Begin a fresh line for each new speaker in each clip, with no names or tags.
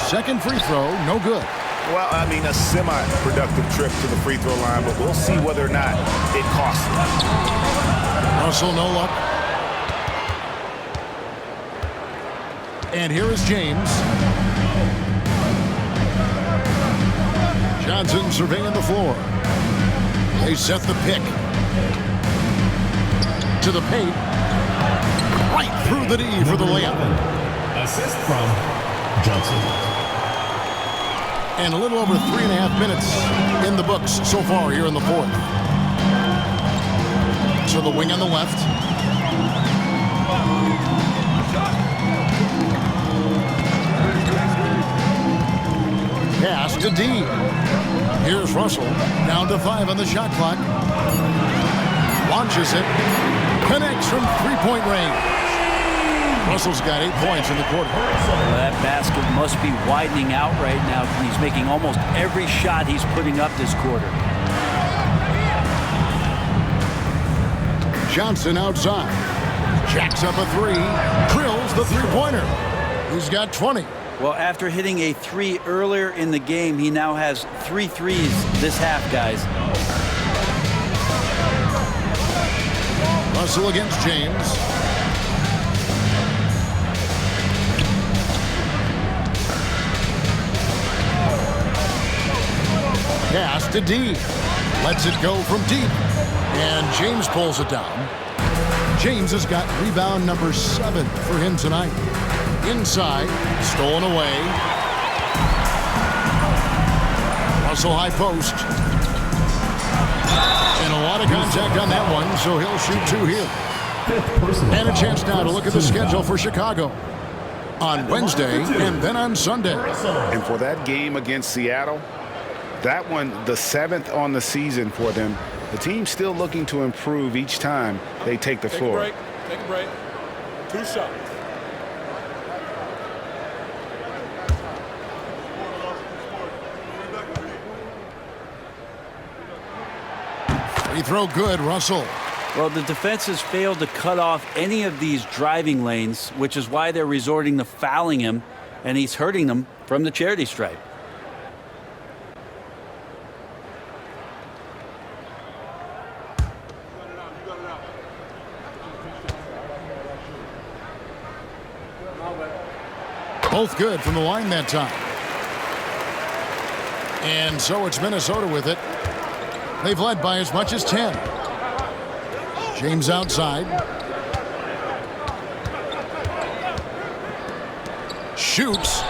Second free throw, no good.
Well, I mean, a semi-productive trip to the free throw line, but we'll see whether or not it costs him.
Russell, no luck. And here is James. Johnson surveying the floor. They set the pick. To the paint. Right through the D for the layup.
Assist from Johnson.
And a little over 3.5 minutes in the books so far here in the fourth. So the wing on the left. Pass to D. Here's Russell. Down to 5 on the shot clock. Launches it. Connects from three-point range. Russell's got 8 points in the quarter.
Well, that basket must be widening out right now. He's making almost every shot he's putting up this quarter.
Johnson outside. Jacks up a 3. Drills the three-pointer. He's got 20.
Well, after hitting a 3 earlier in the game, he now has 3 threes this half, guys.
Russell against James. Pass to D. Lets it go from deep. And James pulls it down. James has got rebound number 7 for him tonight. Inside. Stolen away. Russell high post. And a lot of contact on that one, so he'll shoot 2 here. And a chance now to look at the schedule for Chicago. On Wednesday and then on Sunday.
And for that game against Seattle, that one, the 7th on the season for them. The team's still looking to improve each time they take the floor.
Take a break. 2 shots.
Free throw good, Russell.
Well, the defense has failed to cut off any of these driving lanes, which is why they're resorting to fouling him, and he's hurting them from the charity stripe.
Both good from the line that time. And so it's Minnesota with it. They've led by as much as 10. James outside. Shoots.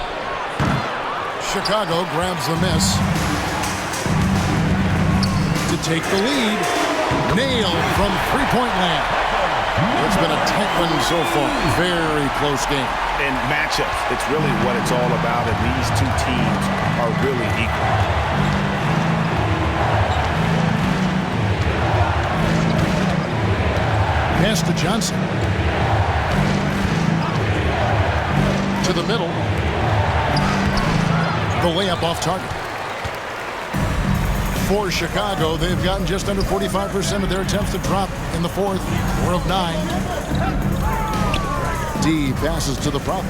Chicago grabs the miss. To take the lead. Nailed from three-point land. It's been a tight one so far. Very close game.
And matchups, it's really what it's all about, and these 2 teams are really equal.
Pass to Johnson. To the middle. The layup off target. For Chicago, they've gotten just under 45% of their attempts to drop in the fourth. 4 of 9. D passes to the prop.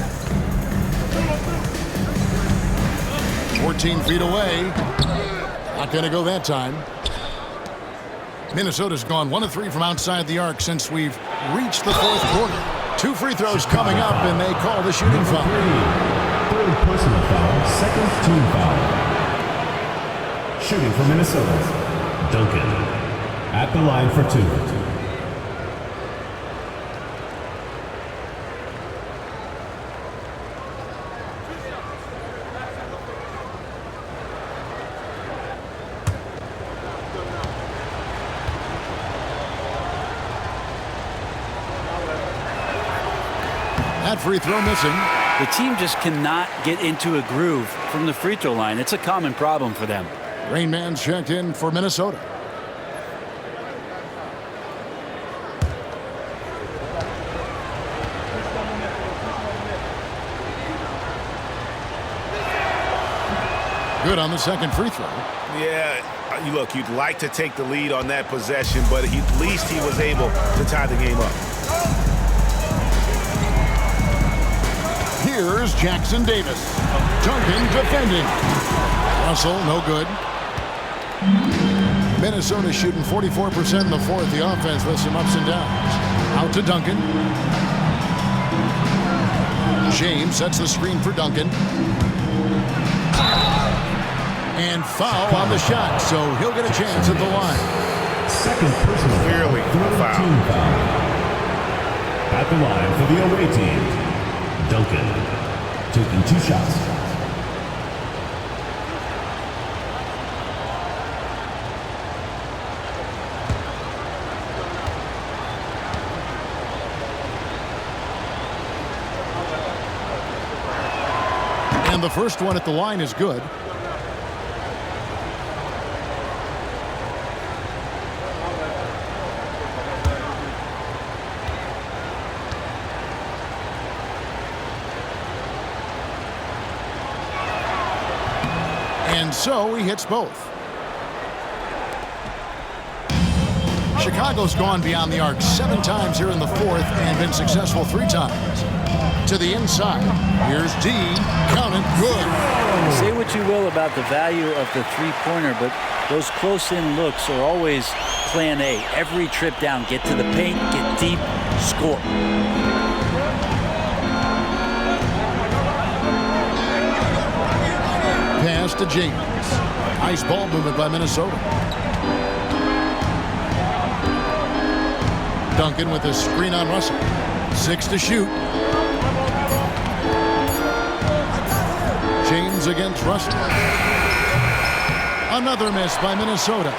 14 feet away. Not going to go that time. Minnesota's gone 1 of 3 from outside the arc since we've reached the fourth quarter. 2 free throws coming up, and they call the shooting foul.
Third personal foul, second team foul. Shooting for Minnesota, Duncan. At the line for 2.
That free throw missing.
The team just cannot get into a groove from the free throw line. It's a common problem for them.
Rain Man's checked in for Minnesota. Good on the second free throw.
Yeah, look, you'd like to take the lead on that possession, but at least he was able to tie the game up.
Here's Jackson Davis. Duncan defending. Russell, no good. Minnesota shooting 44% in the fourth. The offense with some ups and downs. Out to Duncan. James sets the screen for Duncan. And foul on the shot, so he'll get a chance at the line.
Second personal
Clearly foul.
Team foul. At the line for the away team, Duncan, taking 2 shots.
And the first one at the line is good. And so he hits both. Chicago's gone beyond the arc 7 times here in the fourth and been successful 3 times. To the inside. Here's D. Count it. Good.
Say what you will about the value of the three-pointer, but those close-in looks are always plan A. Every trip down, get to the paint, get deep, score.
Pass to James. Nice ball movement by Minnesota. Duncan with a screen on Russell. 6 to shoot. James against Russell. Another miss by Minnesota.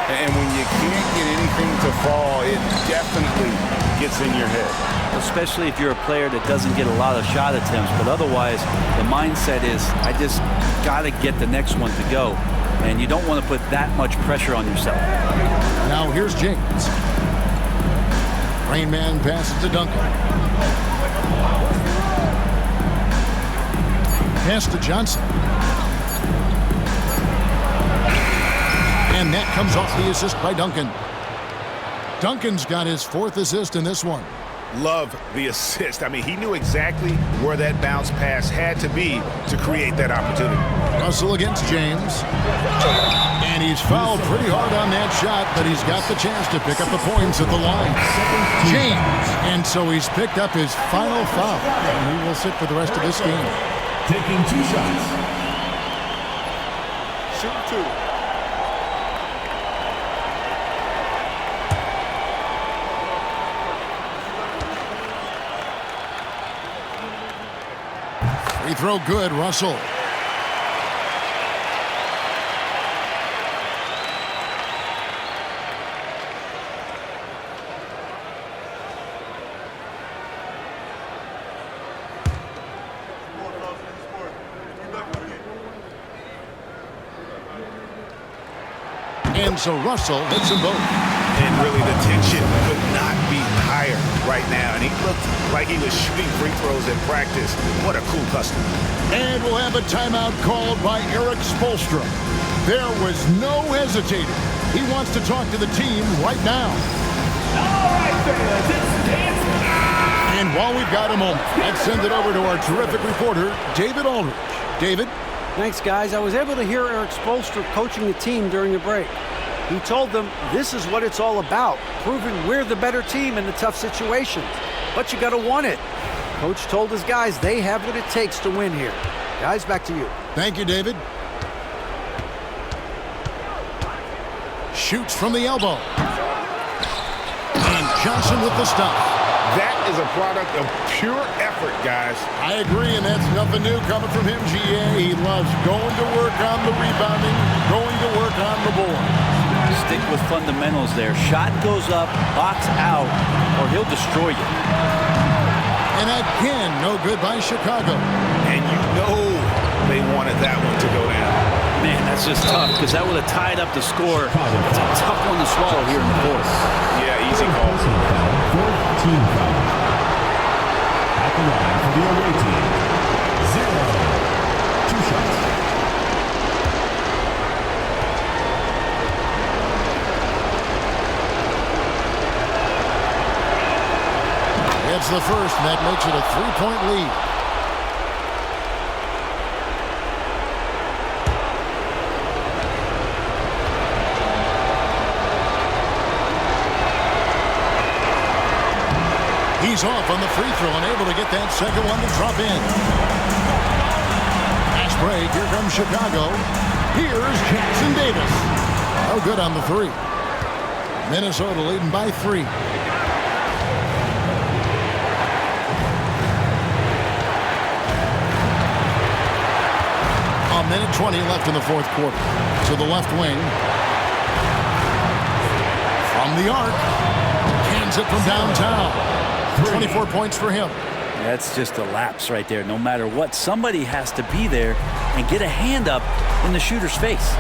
And when you can't get anything to fall, it definitely gets in your head.
Especially if you're a player that doesn't get a lot of shot attempts, but otherwise the mindset is I just got to get the next one to go, and you don't want to put that much pressure on yourself.
Now here's James. Rain Man passes to Duncan. Pass to Johnson. And that comes off the assist by Duncan. Duncan's got his 4th assist in this one.
Love the assist. I mean, he knew exactly where that bounce pass had to be to create that opportunity.
Russell against James. And he's fouled pretty hard on that shot, but he's got the chance to pick up the points at the line. James. And so he's picked up his final foul. And he will sit for the rest of this game.
Taking 2 shots.
Shoot 2.
Free throw good, Russell. And so Russell hits them both.
And really the tension could not be higher right now. And he looked like he was shooting free throws in practice. What a cool customer.
And we'll have a timeout called by Eric Spoelstra. There was no hesitating. He wants to talk to the team right now.
All right, fans, it's dance time.
And while we've got a moment, let's send it over to our terrific reporter, David Aldridge. David?
Thanks, guys. I was able to hear Eric Spoelstra coaching the team during the break. He told them this is what it's all about, proving we're the better team in the tough situations. But you got to want it. Coach told his guys they have what it takes to win here. Guys, back to you.
Thank you, David. Shoots from the elbow. And Johnson with the stop.
That is a product of pure effort, guys.
I agree, and that's nothing new coming from him, GA. He loves going to work on the rebounding, going to work on the board.
Stick with fundamentals there. Shot goes up, box out, or he'll destroy you.
And again, no good by Chicago.
And you know they wanted that one to go down.
Man, that's just tough because that would have tied up the score. It's a tough one to swallow here in the fourth.
Yeah, easy call.
Team foul. At the line for the away team, 0. 2 shots.
It's the first, and that makes it a 3-point lead. He's off on the free throw and able to get that second one to drop in. Fast break. Here comes Chicago. Here's Jackson Davis. No good on the three. Minnesota leading by 3. A minute 20 left in the fourth quarter. To the left wing. From the arc. Cans it from downtown. 24 points for him.
That's just a lapse right there. No matter what, somebody has to be there and get a hand up in the shooter's face.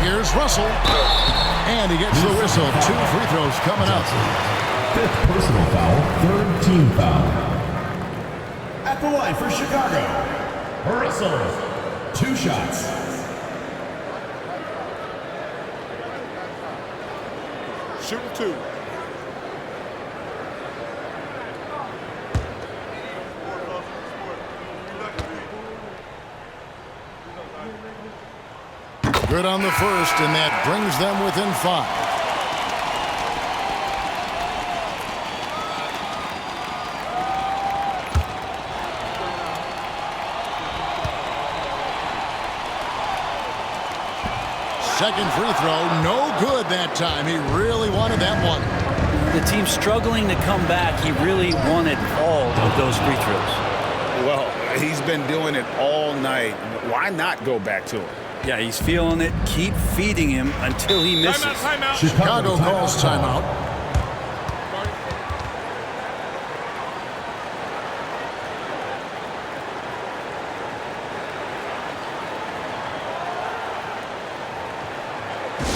Here's Russell. And he gets the whistle. 2 free throws coming up.
5th personal foul, 3rd team foul. At the line for Chicago, Russell. 2 shots.
Shooting 2.
Good on the first, and that brings them within 5. Second free throw, no good that time. He really wanted that one.
The team's struggling to come back. He really wanted all of those free throws.
Well, he's been doing it all night. Why not go back to it?
Yeah, he's feeling it. Keep feeding him until he misses.
Timeout.
Chicago calls timeout.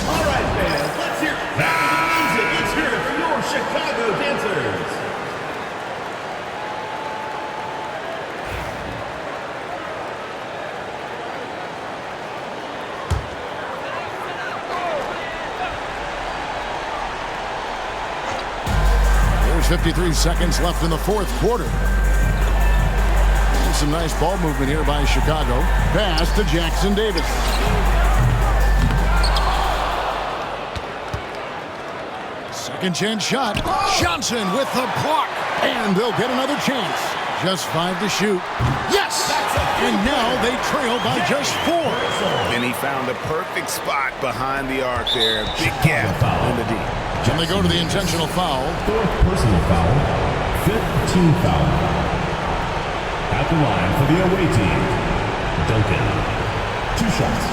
All right, fans, let's hear it. Back to the music. Let's hear it for your Chicago dancers.
There's 53 seconds left in the fourth quarter. And some nice ball movement here by Chicago. Pass to Jackson Davis. Second chance shot. Johnson with the block. And they'll get another chance. Just 5 to shoot. Yes! And now they trail by just 4.
And he found the perfect spot behind the arc there. Big gap in the D.
And they go to the intentional foul.
4th personal foul, 5th team foul. At the line for the away team, Duncan. 2 shots.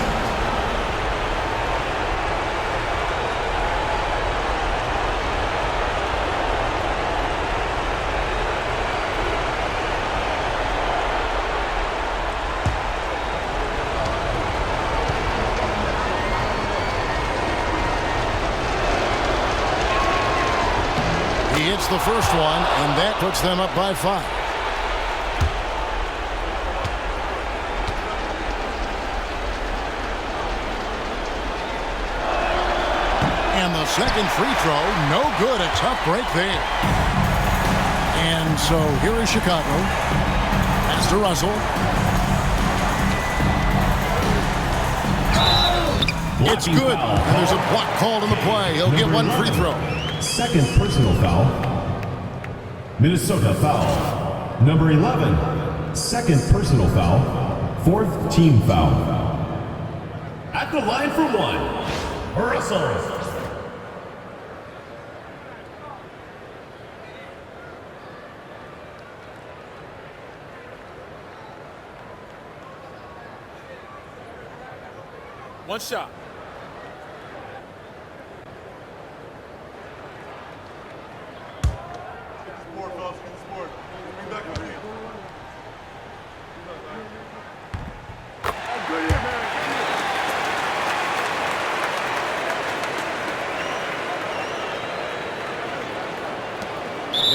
He hits the first one, and that puts them up by 5. And the second free throw, no good. A tough break there. And so here is Chicago. Pass to Russell. It's good. And there's a block called on the play. He'll get 1 free throw.
2nd personal foul. Minnesota foul. Number 11. 2nd personal foul. 4th team foul. At the line for 1. Russell.
One shot.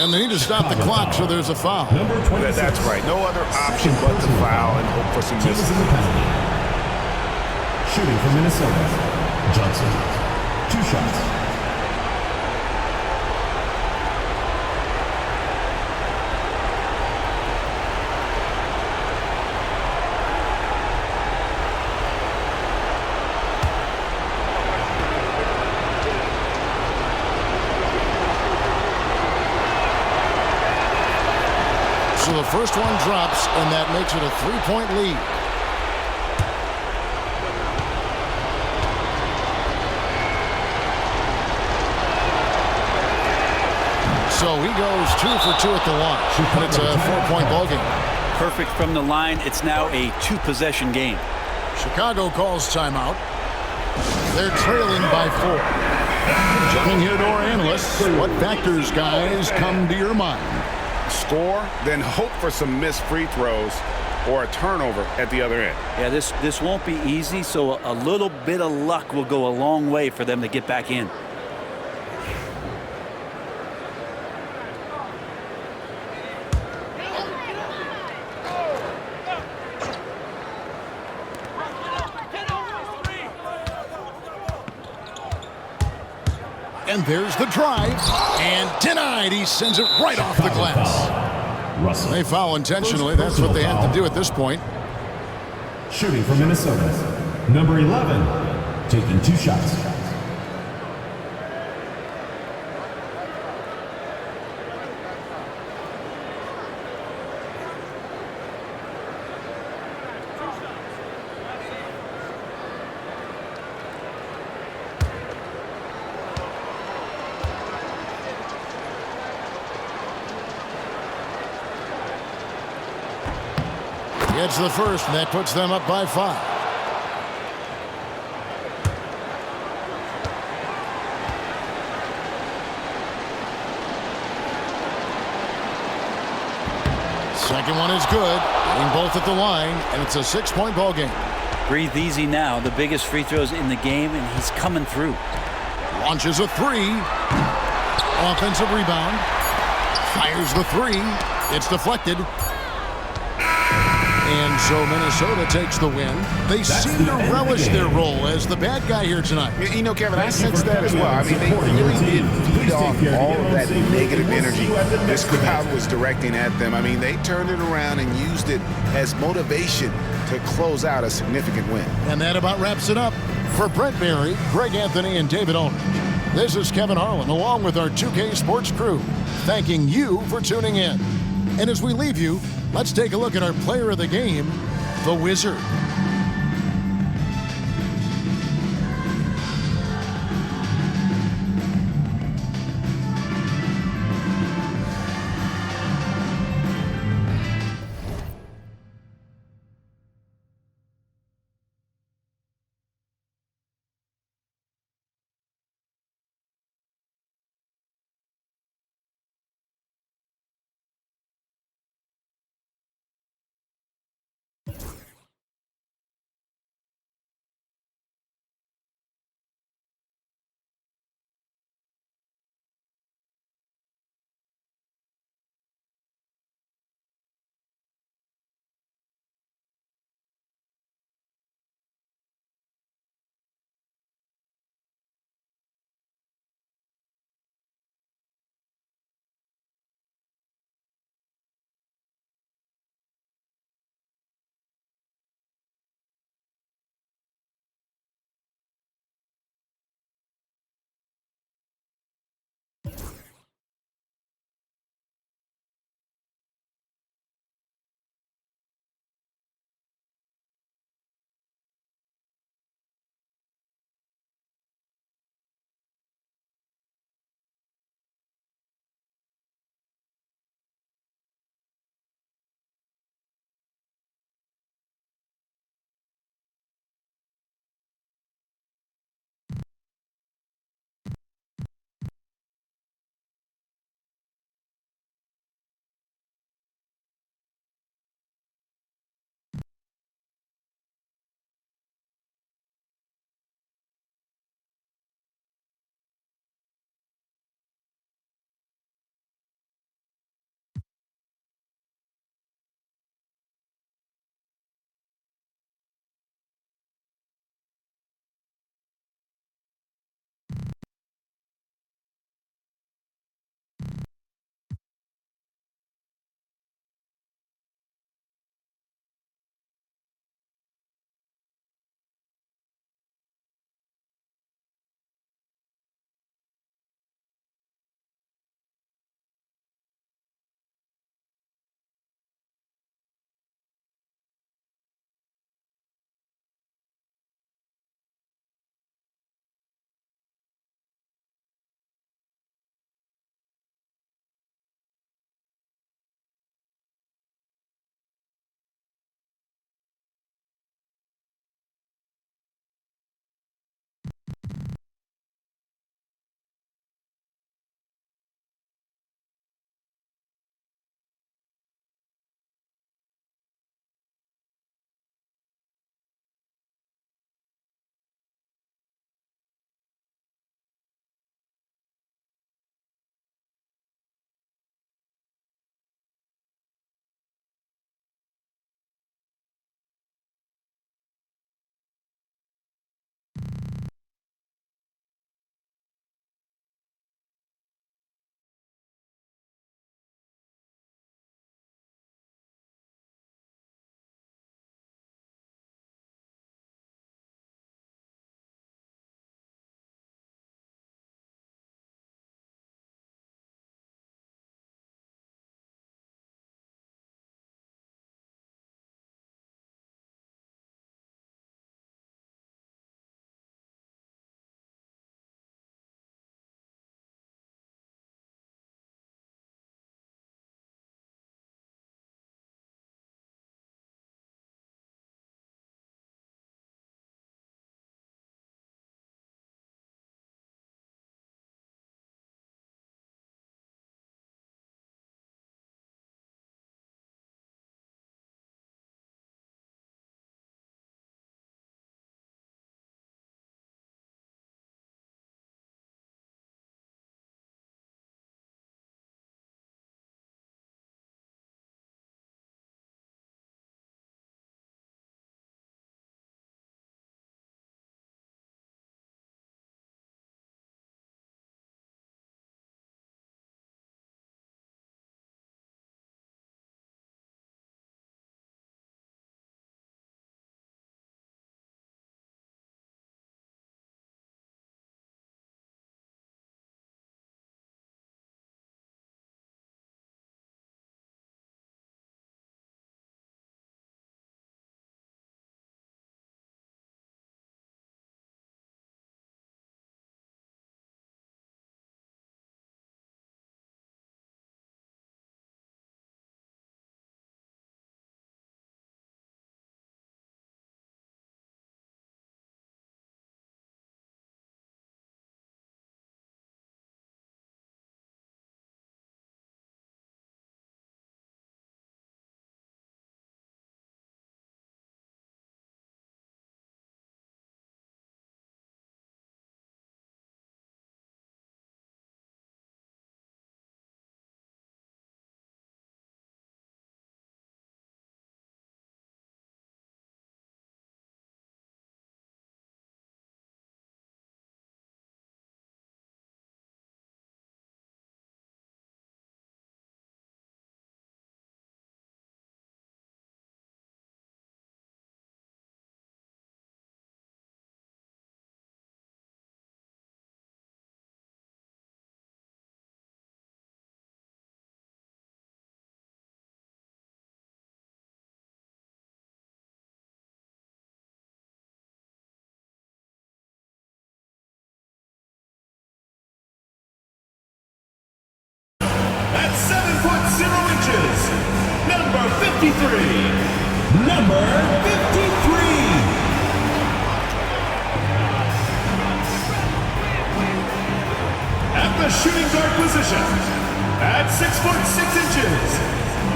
And they need to stop the clock, so there's a foul.
Number 26.
That's right. No other option but to foul and hope for some
Team is
misses.
in the penalty. Shooting for Minnesota, Johnson. 2 shots.
So the first one drops, and that makes it a 3-point lead. So he goes 2 for 2 at the line. And it's a 4-point ball game.
Perfect from the line. It's now a 2-possession game.
Chicago calls timeout. They're trailing by 4. Jumping here to our analysts. What factors, guys, come to your mind?
Score, then hope for some missed free throws or a turnover at the other end.
Yeah, this won't be easy, so a little bit of luck will go a long way for them to get back in.
And there's the drive. And denied. He sends it right off the glass.
Russell.
They foul intentionally. That's what they have to do at this point.
Shooting from Minnesota. Number 11. Taking 2 shots.
Gets the first, and that puts them up by 5. Second one is good. Getting both at the line, and it's a 6-point ball game.
Breathe easy now. The biggest free throws in the game, and he's coming through.
Launches a 3. Offensive rebound. Fires the 3. It's deflected. And so Minnesota takes the win. They seem to relish their role as the bad guy here tonight.
You know, Kevin, I sense that as well. I mean, they really did feed off all of that negative energy this crowd was directing at them. I mean, they turned it around and used it as motivation to close out a significant win.
And that about wraps it up. For Brent Barry, Greg Anthony, and David Oldridge, this is Kevin Harlan along with our 2K Sports crew, thanking you for tuning in. And as we leave you, let's take a look at our player of the game, the Wizard.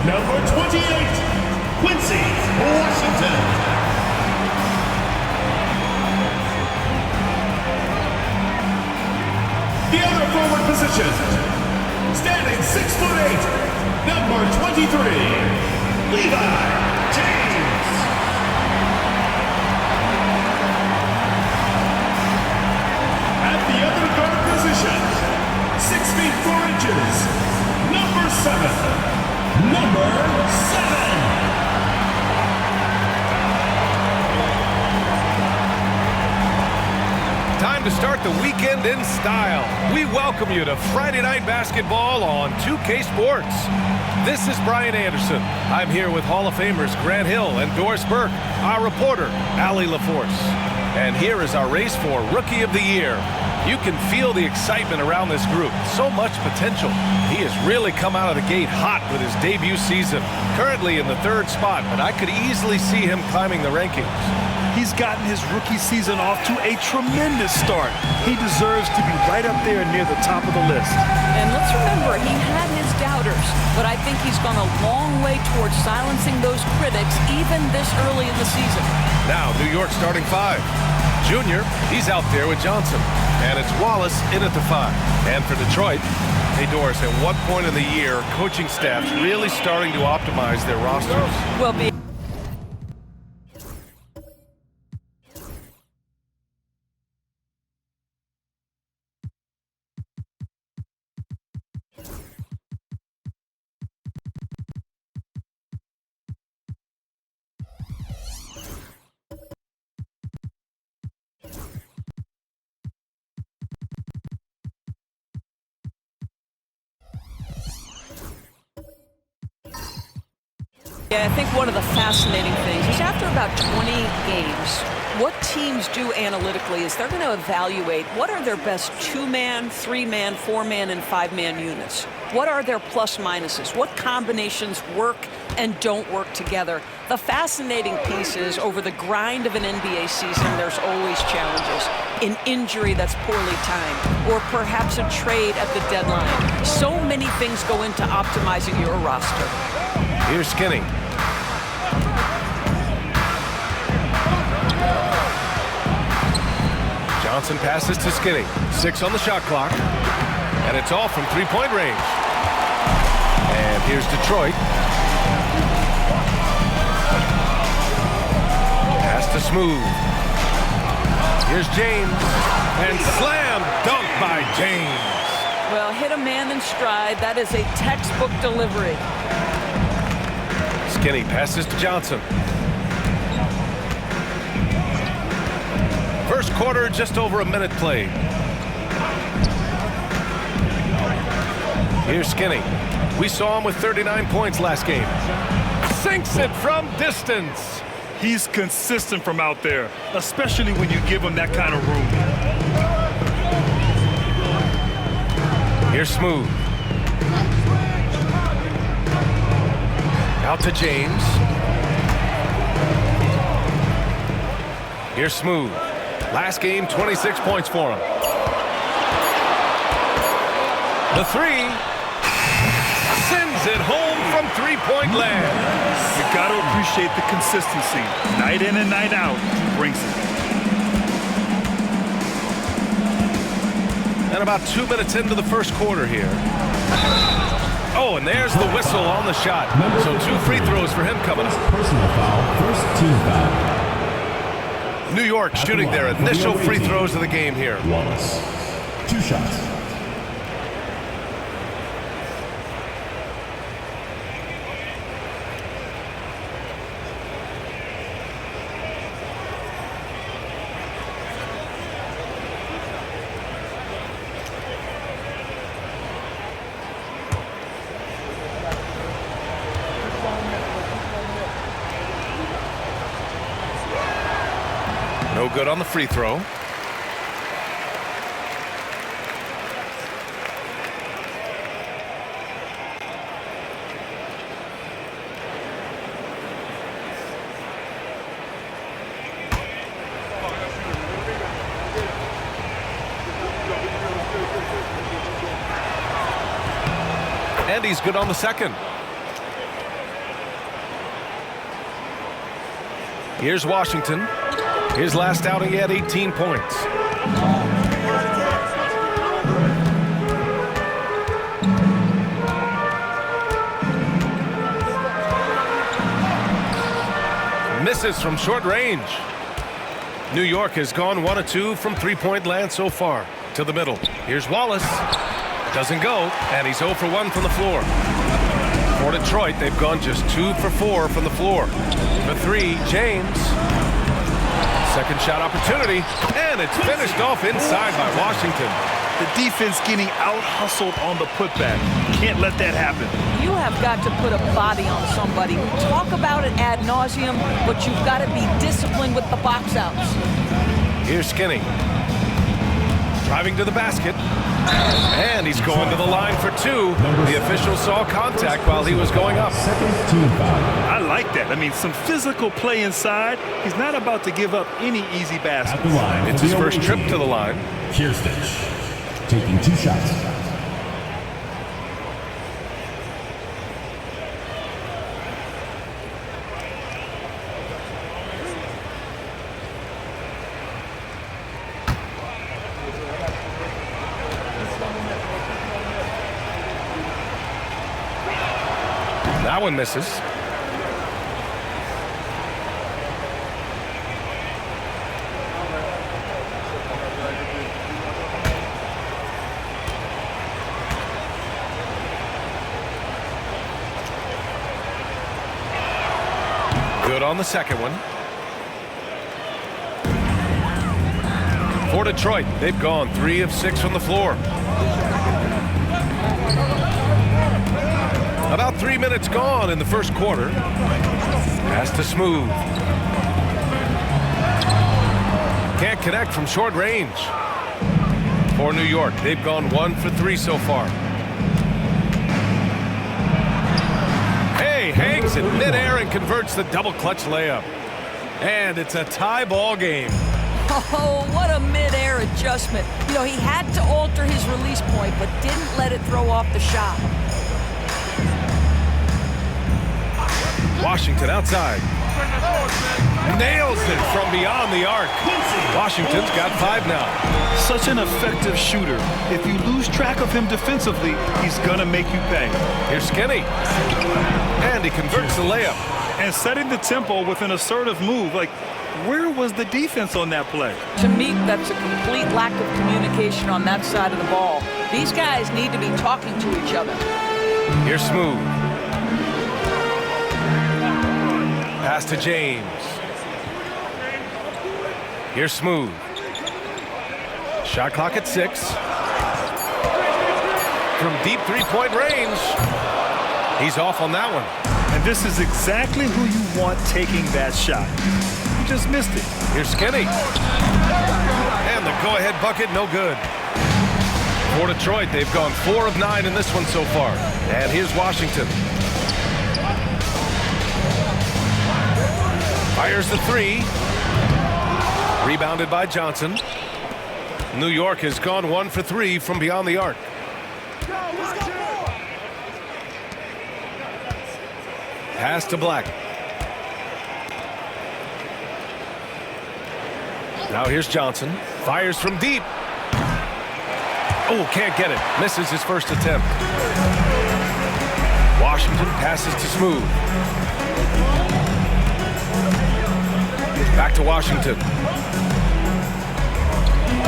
Number 28, Quincy, Washington. The other forward position, standing 6'8", number 23, Levi James. At the other guard position, 6 feet 4 inches, number 7. Number 7.
Time to start the weekend in style. We welcome you to Friday Night Basketball on 2K Sports. This is Brian Anderson. I'm here with Hall of Famers Grant Hill and Doris Burke, our reporter, Allie LaForce. And here is our race for Rookie of the Year. You can feel the excitement around this group. So much potential. He has really come out of the gate hot with his debut season. Currently in the 3rd spot, but I could easily see him climbing the rankings.
He's gotten his rookie season off to a tremendous start. He deserves to be right up there near the top of the list.
And let's remember, he had his doubters, but I think he's gone a long way towards silencing those critics even this early in the season.
Now, New York starting 5. Junior, he's out there with Johnson. And it's Wallace in at the 5. And for Detroit, hey Doris, at what point in the year coaching staff's really starting to optimize their rosters?
Well, yeah, I think one of the fascinating things is after about 20 games, what teams do analytically is they're going to evaluate what are their best 2-man, 3-man, 4-man, and 5-man units. What are their plus minuses? What combinations work and don't work together? The fascinating piece is over the grind of an NBA season, there's always challenges. An injury that's poorly timed, or perhaps a trade at the deadline. So many things go into optimizing your roster.
Here's Skinny. Johnson passes to Skinny. 6 on the shot clock. And it's all from 3-point range. And here's Detroit. Pass to Smooth. Here's James. And slam dunk by James.
Well, hit a man in stride. That is a textbook delivery.
Skinny passes to Johnson. First quarter, just over a minute played. Here's Skinny. We saw him with 39 points last game. Sinks it from distance.
He's consistent from out there, especially when you give him that kind of room.
Here's Smooth. Out to James. Here's Smooth. Last game, 26 points for him. The 3. Sends it home from 3-point land.
You got to appreciate the consistency. Night in and night out, he brings it.
And about 2 minutes into the first quarter here. Oh, and there's the whistle on the shot. So 2 free throws for him coming up.
Personal foul, first team foul.
New York shooting their initial free throws of the game here.
Wallace, 2 shots.
No good on the free throw. And he's good on the second. Here's Washington. His last outing, he had 18 points. Misses from short range. New York has gone 1 of 2 from three-point land so far. To the middle. Here's Wallace. Doesn't go, and he's 0 for 1 from the floor. For Detroit, they've gone just 2 for 4 from the floor. For 3, James. Second shot opportunity, and it's finished off inside by Washington.
The defense getting out-hustled on the putback. Can't let that happen.
You have got to put a body on somebody. Talk about it ad nauseum, but you've got to be disciplined with the box outs.
Here's Skinny. Driving to the basket. And he's going to the line for 2. The official saw contact while he was going up.
Second team foul.
I like that. I mean, some physical play inside. He's not about to give up any easy baskets.
At the line.
It's his first trip to the line.
Kirstich taking 2 shots.
That one misses. Good on the second one. For Detroit, they've gone 3 of 6 from the floor. About 3 minutes gone in the first quarter. Pass to Smooth. Can't connect from short range. For New York, they've gone 1 for 3 so far. Hey, hangs in midair and converts the double clutch layup. And it's a tie ball game.
Oh, what a mid-air adjustment. You know, he had to alter his release point, but didn't let it throw off the shot.
Washington outside. Nails it from beyond the arc. Washington's got 5 now.
Such an effective shooter. If you lose track of him defensively, he's going to make you pay.
Here's Skinny. And he converts the layup.
And setting the tempo with an assertive move. Like, where was the defense on that play?
To me, that's a complete lack of communication on that side of the ball. These guys need to be talking to each other.
Here's Smooth. Pass to James. Here's Smooth. Shot clock at 6. From deep three-point range. He's off on that one.
And this is exactly who you want taking that shot. You just missed it.
Here's Skinny. And the go-ahead bucket, no good. For Detroit, they've gone 4 of 9 in this one so far. And here's Washington. Fires the 3. Rebounded by Johnson. New York has gone 1 for 3 from beyond the arc. Pass to Black. Now here's Johnson. Fires from deep. Oh, can't get it. Misses his first attempt. Washington passes to Smooth. Back to Washington.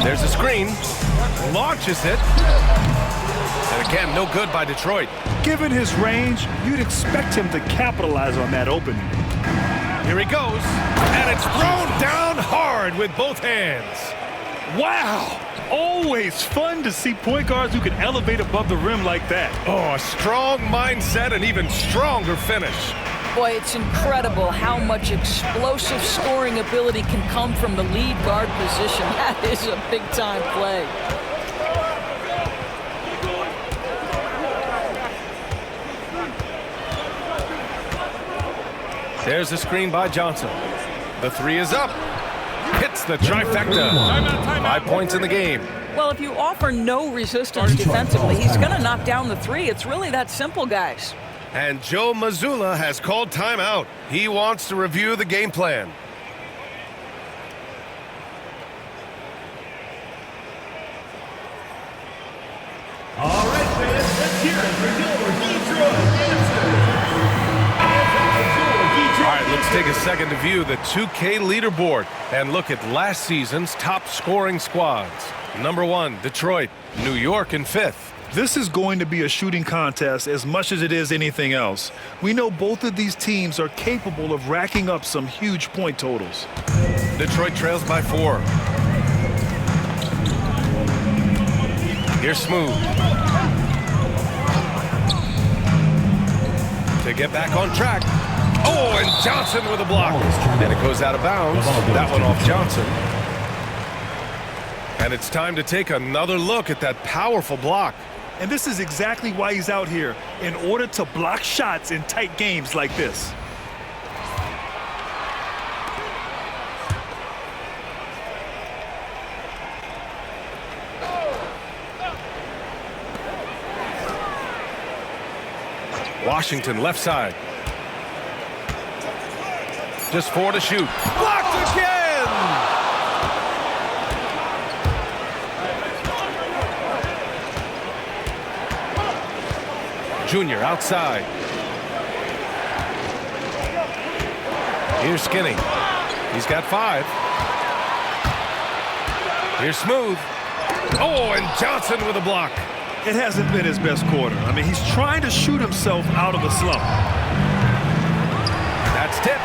There's a screen. Launches it. And again, no good by Detroit.
Given his range, you'd expect him to capitalize on that opening.
Here he goes. And it's thrown down hard with both hands.
Wow! Always fun to see point guards who can elevate above the rim like that.
Oh, a strong mindset and even stronger finish.
Boy, it's incredible how much explosive scoring ability can come from the lead guard position. That is a big-time play.
There's the screen by Johnson. The 3 is up. Hits the trifecta. 5 points in the game.
Well, if you offer no resistance defensively, he's going to knock down the 3. It's really that simple, guys.
And Joe Mazzulla has called timeout. He wants to review the game plan.
All right, fans, let's hear it for your Detroit Pistons.
All right, let's take a second to view the 2K leaderboard and look at last season's top scoring squads. Number 1, Detroit. New York in 5th.
This is going to be a shooting contest as much as it is anything else. We know both of these teams are capable of racking up some huge point totals.
Detroit trails by 4. Here's Smooth. To get back on track. Oh, and Johnson with a block. And it goes out of bounds. That one off Johnson. And it's time to take another look at that powerful block.
And this is exactly why he's out here, in order to block shots in tight games like this.
Washington left side. Just 4 to shoot. Blocked again! Junior outside. Here's Skinny. He's got 5. Here's Smooth. Oh, and Johnson with a block.
It hasn't been his best quarter. I mean, he's trying to shoot himself out of a slump.
That's tipped.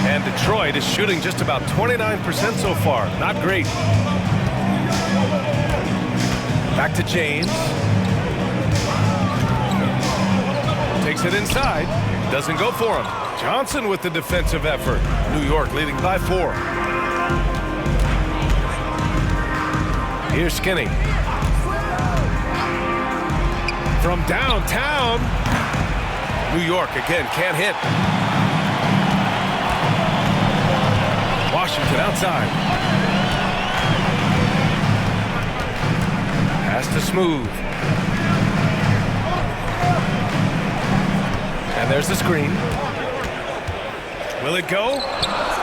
And Detroit is shooting just about 29% so far. Not great. Back to James. Takes it inside. Doesn't go for him. Johnson with the defensive effort. New York leading by 4. Here's Skinny. From downtown. New York again can't hit. Washington outside. Pass to Smooth. And there's the screen. Will it go?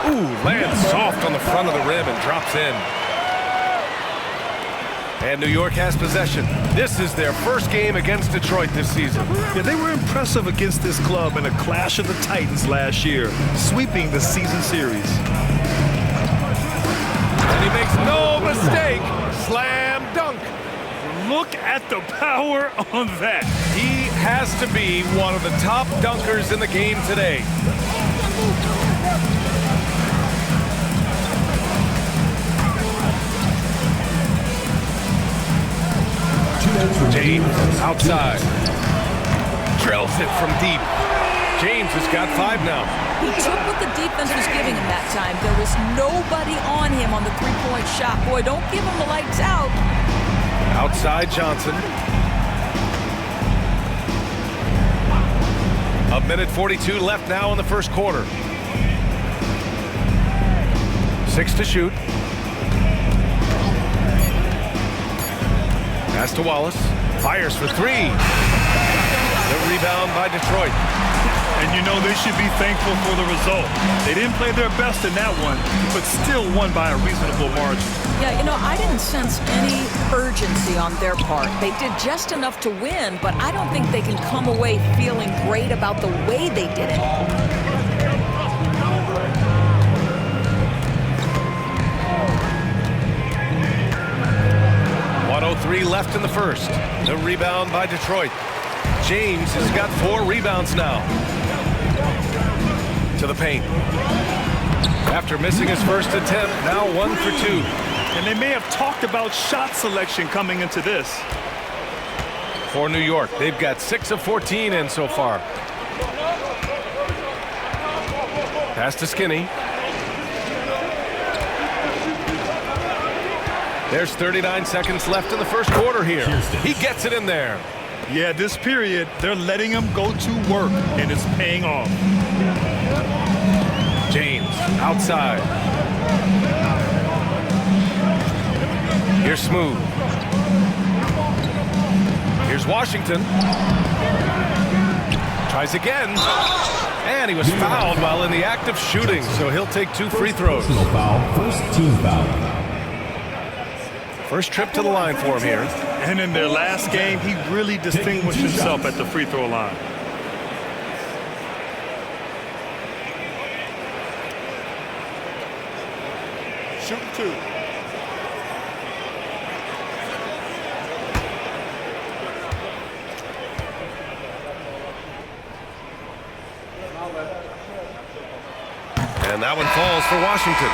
Ooh, lands soft on the front of the rim and drops in. And New York has possession. This is their first game against Detroit this season.
Yeah, they were impressive against this club in a clash of the Titans last year, sweeping the season series.
And he makes no mistake. Slam dunk.
Look at the power on that.
He has to be one of the top dunkers in the game today. James outside. Drills it from deep. James has got 5 now.
He took what the defense was giving him that time. There was nobody on him on the three-point shot. Boy, don't give him the lights out.
Outside Johnson. 1:42 left now in the first quarter. 6 to shoot. Pass to Wallace. Fires for 3. The rebound by Detroit.
And you know they should be thankful for the result. They didn't play their best in that one, but still won by a reasonable margin.
Yeah, you know, I didn't sense any urgency on their part. They did just enough to win, but I don't think they can come away feeling great about the way they did it. .103 left in the first. The rebound by Detroit. James has got 4 rebounds now. To the paint. After missing his first attempt, now 1 for 2.
And they may have talked about shot selection coming into this.
For New York, they've got 6 of 14 in so far. Pass to Skinny. There's 39 seconds left in the first quarter here. He gets it in there.
Yeah, this period, they're letting him go to work, and it's paying off.
James, outside. Here's Smooth. Here's Washington. Tries again. And he was fouled while in the act of shooting, so he'll take 2 free throws.
Personal foul, first team foul.
First trip to the line for him here.
And in their last game, he really distinguished himself at the free throw line.
Shooting 2.
And that one falls for Washington.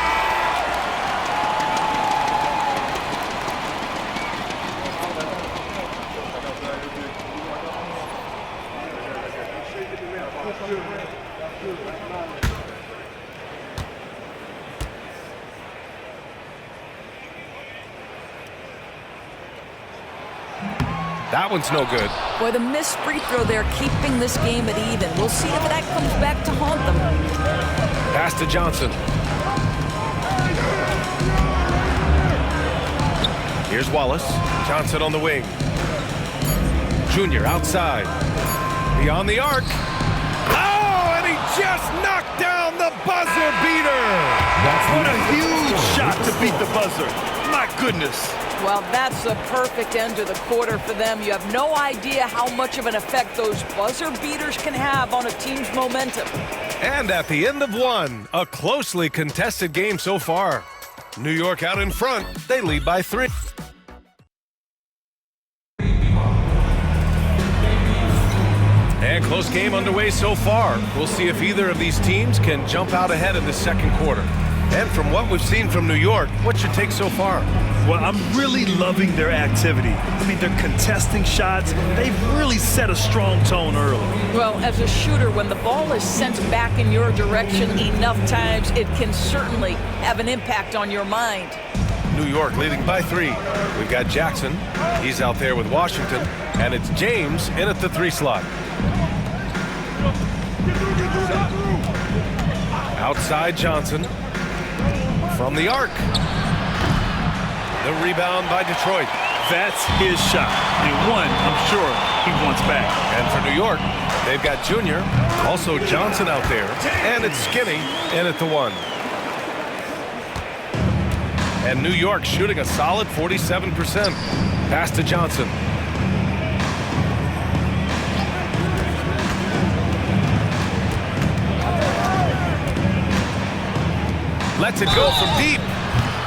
That one's no good.
Boy, the missed free throw there, keeping this game at even. We'll see if that comes back to haunt them.
Pass to Johnson. Here's Wallace. Johnson on the wing. Junior outside. Beyond the arc. Oh, and he just knocked down the buzzer beater.
What a huge shot to beat the buzzer. My goodness.
Well, that's the perfect end to the quarter for them. You have no idea how much of an effect those buzzer beaters can have on a team's momentum.
And at the end of one, a closely contested game so far. New York out in front. They lead by 3. And close game underway so far. We'll see if either of these teams can jump out ahead in the second quarter. And from what we've seen from New York, what's your take so far?
Well, I'm really loving their activity. I mean, they're contesting shots. They've really set a strong tone early.
Well, as a shooter, when the ball is sent back in your direction enough times, it can certainly have an impact on your mind.
New York leading by 3. We've got Jackson. He's out there with Washington. And it's James in at the 3 slot. Outside Johnson. From the arc. The rebound by Detroit.
That's his shot. And one, I'm sure, he wants back.
And for New York, they've got Junior. Also Johnson out there. And it's Skinny in at the 1. And New York shooting a solid 47%. Pass to Johnson. Lets it go from deep.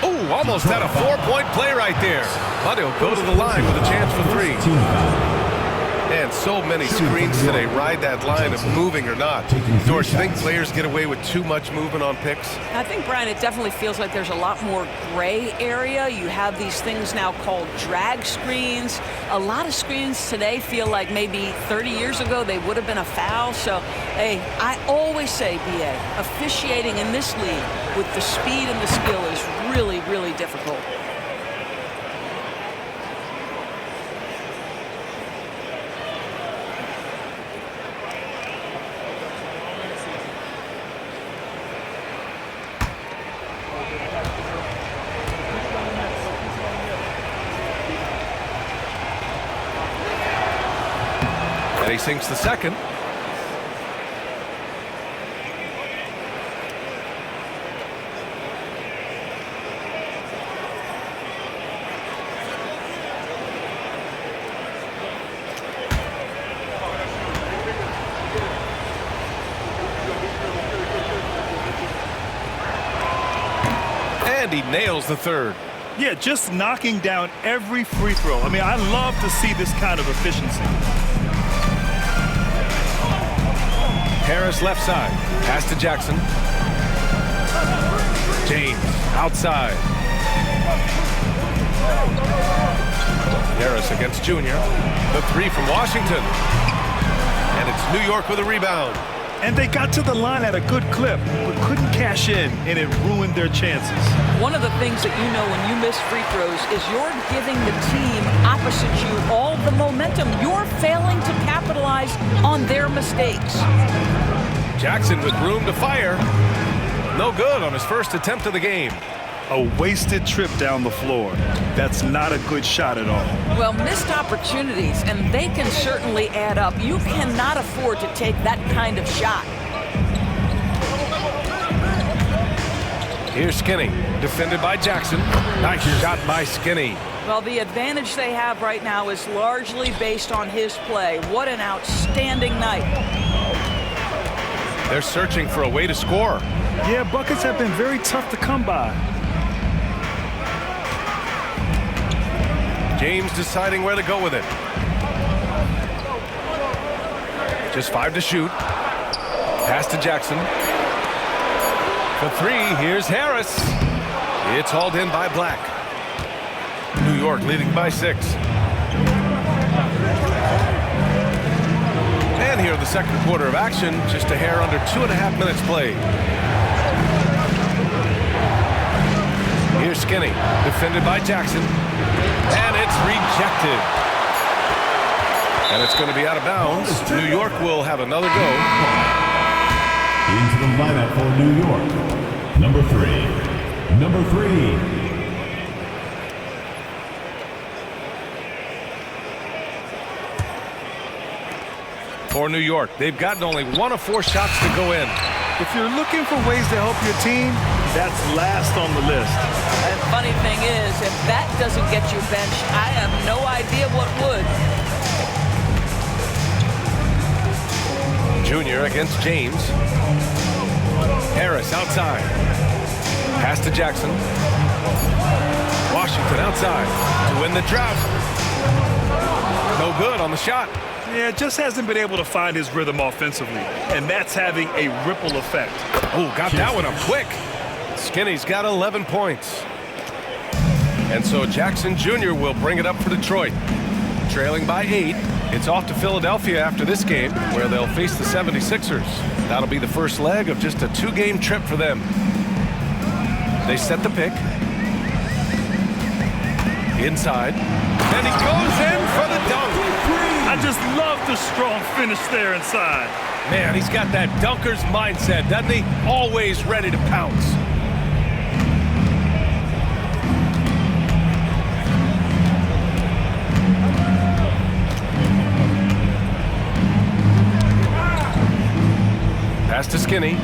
Ooh, almost had a 4-point play right there. But he'll go to the line with a chance for 3. And so many screens today ride that line of moving or not. Doris, you think players get away with too much movement on picks?
I think, Brian, it definitely feels like there's a lot more gray area. You have these things now called drag screens. A lot of screens today feel like maybe 30 years ago they would have been a foul. So, hey, I always say, BA, officiating in this league with the speed and the skill is really, really difficult.
And he sinks the second. And he nails the third.
Yeah, just knocking down every free throw. I mean, I love to see this kind of efficiency.
Harris left side. Pass to Jackson. James outside. Harris against Junior. The 3 from Washington. And it's New York with a rebound.
And they got to the line at a good clip, but couldn't cash in, and it ruined their chances.
One of the things that you know when you miss free throws is you're giving the team opposite you all the momentum. You're failing to capitalize on their mistakes.
Jackson with room to fire. No good on his first attempt of the game.
A wasted trip down the floor. That's not a good shot at all.
Well, missed opportunities, and they can certainly add up. You cannot afford to take that kind of shot.
Here's Skinny, defended by Jackson. Nice shot by Skinny.
Well, the advantage they have right now is largely based on his play. What an outstanding night.
They're searching for a way to score.
Yeah, buckets have been very tough to come by.
James deciding where to go with it. Just 5 to shoot. Pass to Jackson. For 3, here's Harris. It's hauled in by Black. New York leading by 6. And here in the second quarter of action, just a hair under 2.5 minutes played. Here's Skinny, defended by Jackson. And it's rejected. And it's going to be out of bounds. New York will have another go.
Into the lineup for New York. Number 3. Number 3.
For New York, they've gotten only 1 of 4 shots to go in.
If you're looking for ways to help your team, that's last on the list.
And funny thing is, if that doesn't get you benched, I have no idea what would.
Junior against James. Harris outside. Pass to Jackson. Washington outside to win the drought. No good on the shot.
Yeah, just hasn't been able to find his rhythm offensively, and that's having a ripple effect.
Oh, got that one up quick. Skinny's got 11 points. And so Jackson Jr. will bring it up for Detroit. Trailing by 8. It's off to Philadelphia after this game, where they'll face the 76ers. That'll be the first leg of just a 2-game trip for them. They set the pick. Inside. And he goes in for the dunk.
I just love the strong finish there inside.
Man, he's got that dunker's mindset, doesn't he? Always ready to pounce. Pass to Skinny.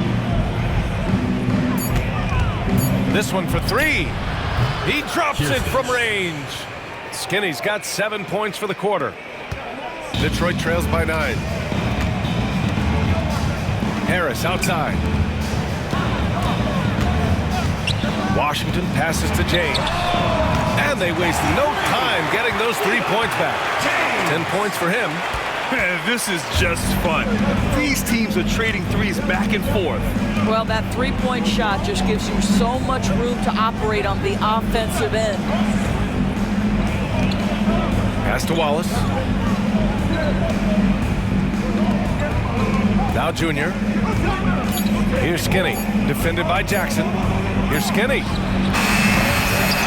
This one for 3. He drops it from range. Skinny's got 7 points for the quarter. Detroit trails by 9. Harris outside. Washington passes to James. And they waste no time getting those 3 points back. 10 points for him.
Man, this is just fun. These teams are trading threes back and forth.
Well, that 3-point shot just gives you so much room to operate on the offensive end.
Pass to Wallace. Now Junior. Here's Skinny, defended by Jackson. Here's Skinny.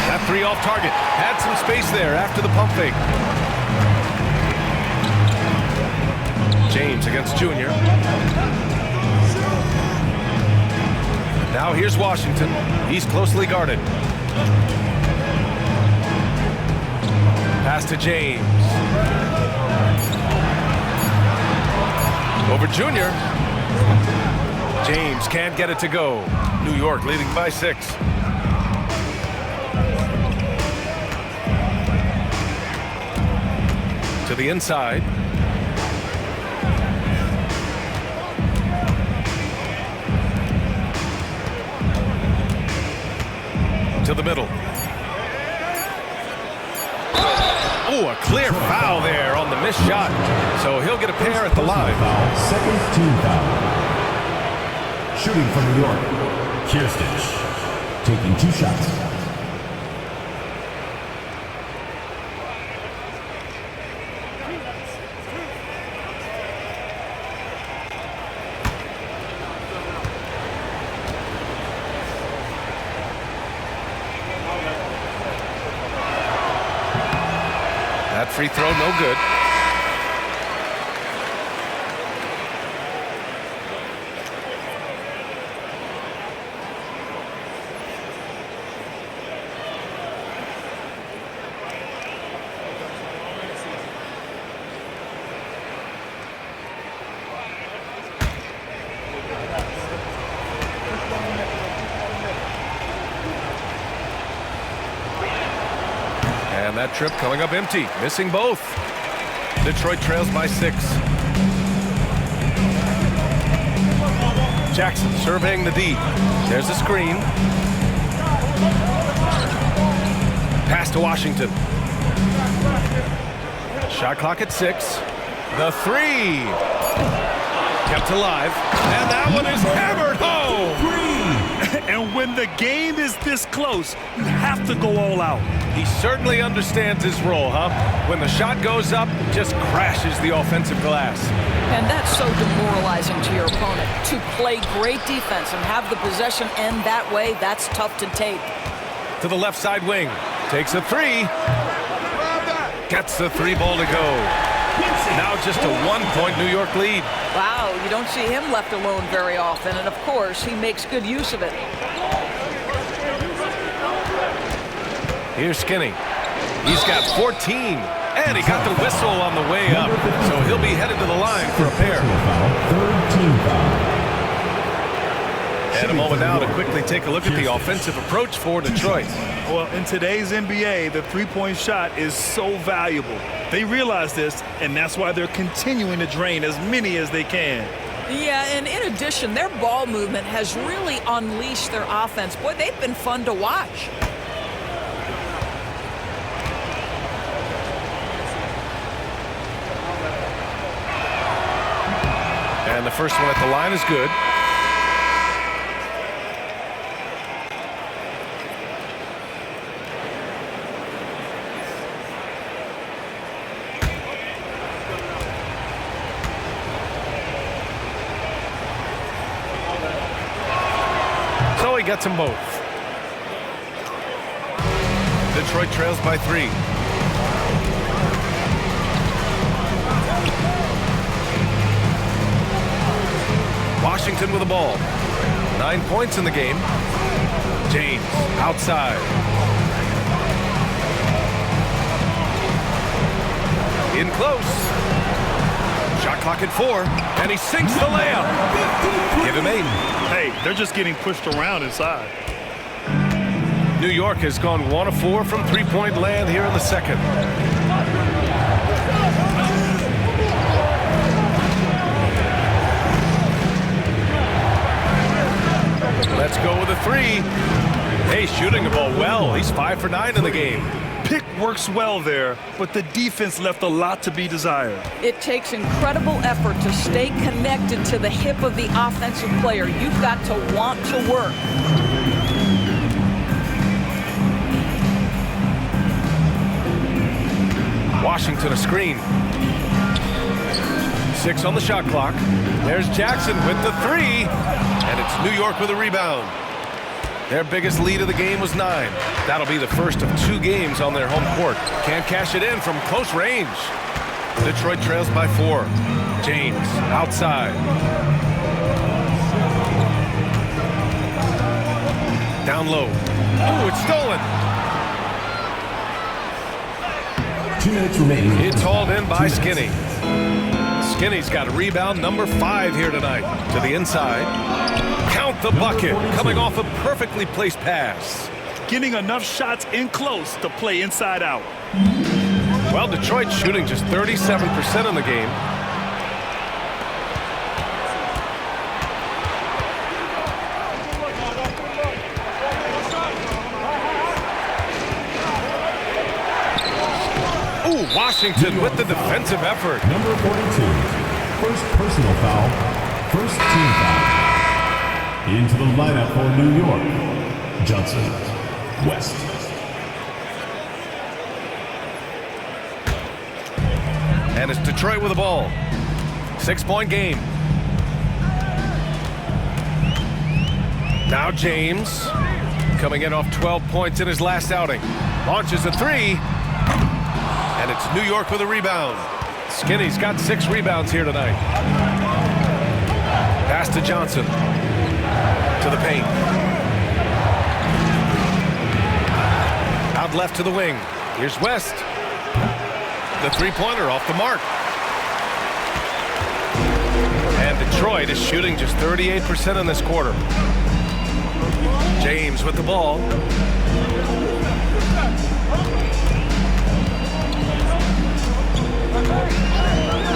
That 3 off target. Had some space there after the pump fake. James against Junior. Now here's Washington. He's closely guarded. Pass to James. Over Junior. James can't get it to go. New York leading by 6. To the inside. To the middle. Oh, a clear foul there on the missed shot. So he'll get a pair at the line.
Second team foul. Shooting from New York, Kirstich, taking 2 shots.
That free throw, no good. And And that trip coming up empty, missing both. Detroit trails by 6. Jackson surveying the D. There's the screen. Pass to Washington. Shot clock at 6. The 3. Kept alive. And that one is hammered home.
And when the game is this close, you have to go all out.
He certainly understands his role, huh? When the shot goes up, just crashes the offensive glass.
And that's so demoralizing to your opponent. To play great defense and have the possession end that way, that's tough to take.
To the left side wing. Takes a 3. Gets the 3 ball to go. Now just a 1-point New York lead.
Wow, you don't see him left alone very often, and of course, he makes good use of it.
Here's Skinny. He's got 14, and he got the whistle on the way up, so he'll be headed to the line for a pair.
Third team foul.
And a moment now to quickly take a look at the offensive approach for Detroit.
Well, in today's NBA, the three-point shot is so valuable. They realize this, and that's why they're continuing to drain as many as they can.
Yeah, and in addition, their ball movement has really unleashed their offense. Boy, they've been fun to watch.
And the first one at the line is good. So he gets them both. Detroit trails by 3. Washington with the ball. 9 points in the game. James outside. In close. Shot clock at 4, and he sinks the layup. Give him 8.
Hey, they're just getting pushed around inside.
New York has gone 1 of 4 from three-point land here in the second. Let's go with a 3. Hey, shooting the ball well. He's 5 for 9 in the game.
Pick works well there, but the defense left a lot to be desired.
It takes incredible effort to stay connected to the hip of the offensive player. You've got to want to work.
Washington a screen. 6 on the shot clock. There's Jackson with the 3. And it's New York with a rebound. Their biggest lead of the game was 9. That'll be the first of 2 games on their home court. Can't cash it in from close range. Detroit trails by 4. James outside. Down low. Oh, it's stolen.
2 minutes remaining.
It's hauled in by Skinny. Skinny's got rebound number 5 here tonight. To the inside. Count the bucket. Coming off a perfectly placed pass.
Getting enough shots in close to play inside out.
Well, Detroit shooting just 37% in the game. Ooh, Washington with the defensive effort.
Number 42. First personal foul. First team foul. Into the lineup for New York. Johnson. West.
And it's Detroit with the ball. 6-point game. Now James. Coming in off 12 points in his last outing. Launches a 3. And it's New York with a rebound. Skinny's got 6 rebounds here tonight. Pass to Johnson. To the paint. Out left to the wing. Here's West. The three-pointer off the mark. And Detroit is shooting just 38% in this quarter. James with the ball.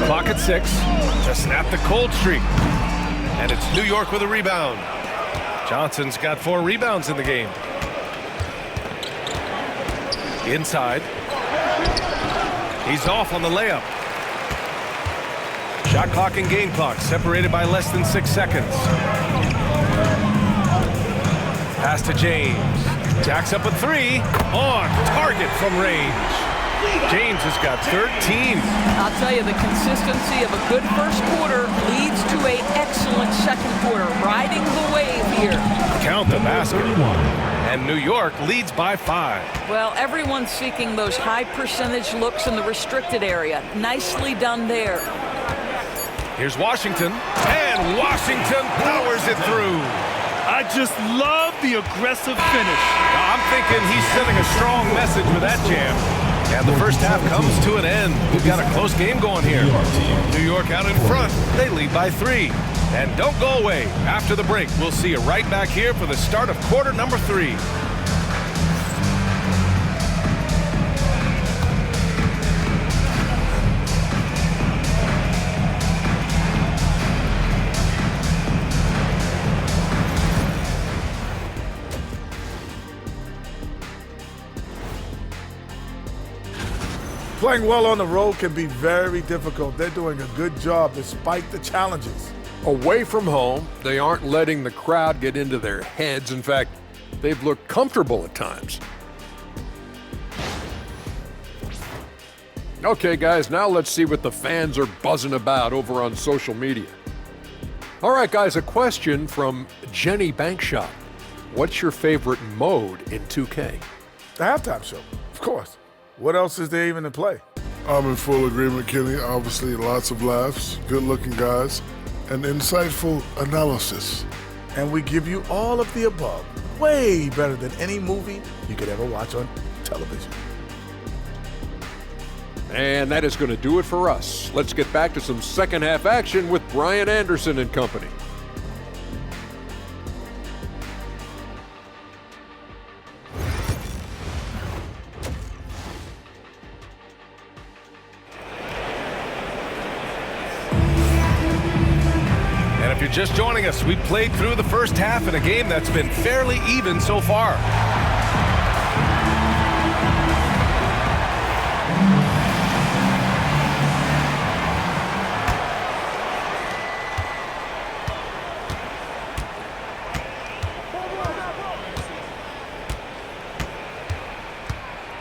Clock at 6 to snap the cold streak. And it's New York with a rebound. Johnson's got 4 rebounds in the game. Inside. He's off on the layup. Shot clock and game clock separated by less than 6 seconds. Pass to James. Jacks up a 3. On target from range. James has got 13.
I'll tell you, the consistency of a good first quarter leads to an excellent second quarter. Riding the wave here.
Count the basket. And New York leads by 5.
Well, everyone's seeking those high percentage looks in the restricted area. Nicely done there.
Here's Washington. And Washington powers it through.
I just love the aggressive finish.
I'm thinking he's sending a strong message with that jam. And the first half comes to an end. We've got a close game going here. New York out in front. They lead by 3. And don't go away. After the break, we'll see you right back here for the start of quarter number 3.
Playing well on the road can be very difficult. They're doing a good job despite the challenges.
Away from home, they aren't letting the crowd get into their heads. In fact, they've looked comfortable at times. Okay, guys, now let's see what the fans are buzzing about over on social media. All right, guys, a question from Jenny Bankshot. What's your favorite mode in 2K?
The halftime show, of course. What else is there even to play?
I'm in full agreement, Kenny. Obviously, lots of laughs, good-looking guys, and insightful analysis.
And we give you all of the above. Way better than any movie you could ever watch on television.
And that is going to do it for us. Let's get back to some second half action with Brian Anderson and company.
If you're just joining us, we played through the first half in a game that's been fairly even so far.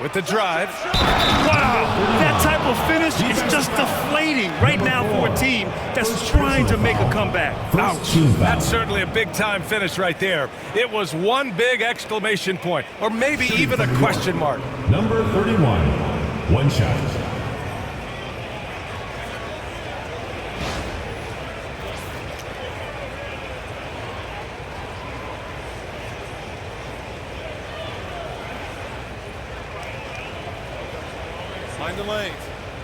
With the drive.
Wow, that type of finish is just deflating right now for a team that's trying to make a comeback.
Ouch. That's certainly a big-time finish right there. It was one big exclamation point, or maybe even a question mark.
Number 31, one shot.
Mind the lanes.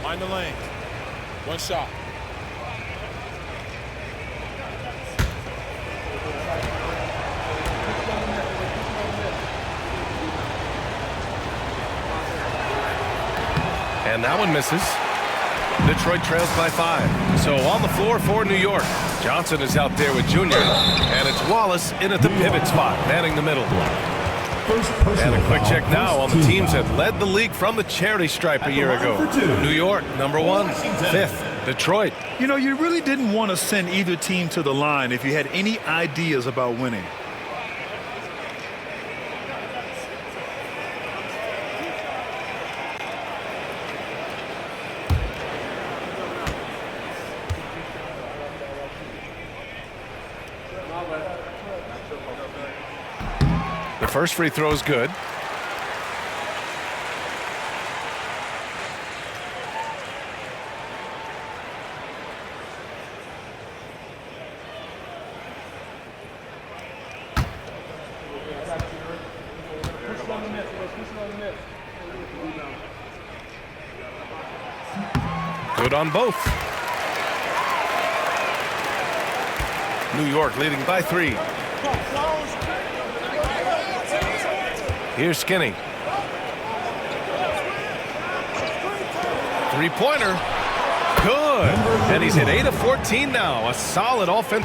Mind the lanes. One shot.
And that one misses. Detroit trails by 5. So on the floor for New York. Johnson is out there with Junior. And it's Wallace in at the pivot spot, manning the middle. And a quick check now on the teams that led the league from the charity stripe a year ago. New York, number 1. 5th, Detroit.
You know, you really didn't want to send either team to the line if you had any ideas about winning.
The first free throw is good. Good on both. New York leading by 3. Here's Skinny. Three-pointer. Good. And he's hit 8 of 14 now. A solid offensive